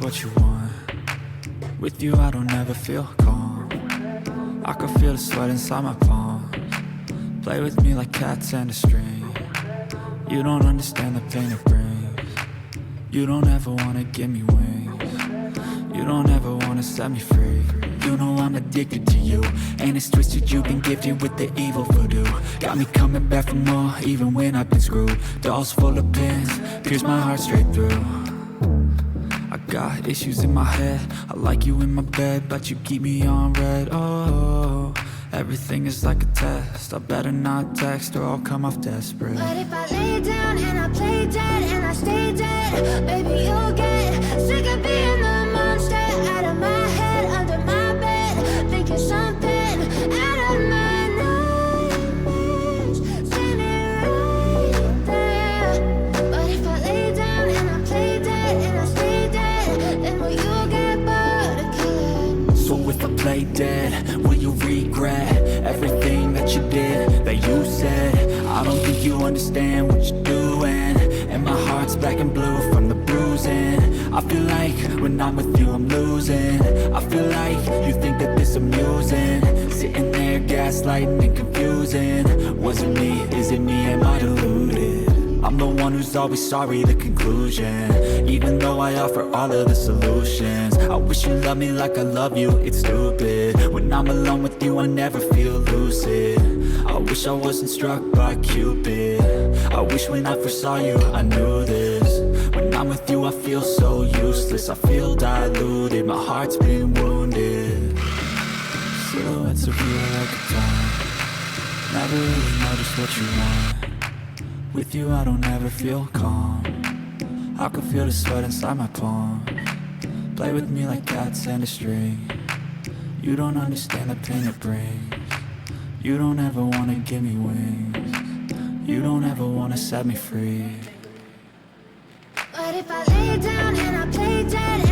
what you want. With you I don't ever feel calm. I can feel the sweat inside my palms. Play with me like cats and a string. You don't understand the pain it brings. You don't ever wanna give me wings. You don't ever wanna set me free. You know I'm addicted to you, and it's twisted, you've been gifted with the evil voodoo. Got me coming back for more, even when I've been screwed. Dolls full of pins, pierce my heart straight through. I got issues in my head, I like you in my bed, but you keep me on red. Oh, everything is like a test, I better not text or I'll come off desperate. But if I lay down and I play dead and I stay dead, baby you'll get sick of being the monster out of my head, under my bed, thinking something out of my nightmares, standing right there. But if I lay down and I play dead and I stay dead, then will you get bored of killing? So if I play dead, will you regret everything that you did, that you said? I don't think you understand what you're doing, and my heart's black and blue from the bruising. I feel like when I'm with you I'm losing. I feel like you think that this amusing, sitting there gaslighting and confusing. Was it me? Is it me? Am I deluded? I'm the one who's always sorry, the conclusion, even though I offer all of the solutions. I wish you loved me like I love you, it's stupid. When I'm alone with you I never feel lucid. I wish I wasn't struck by Cupid. I wish when I first saw you I knew this. When I'm with you I feel so useless, I feel diluted, my heart's been wounded. Silhouettes of you are like a dawn, never really know just what you want. With you I don't ever feel calm. I can feel the sweat inside my palms. Play with me like cats and a string. You don't understand the pain it brings. You don't ever wanna give me wings. You don't ever wanna set me free. But if I lay down and I play dead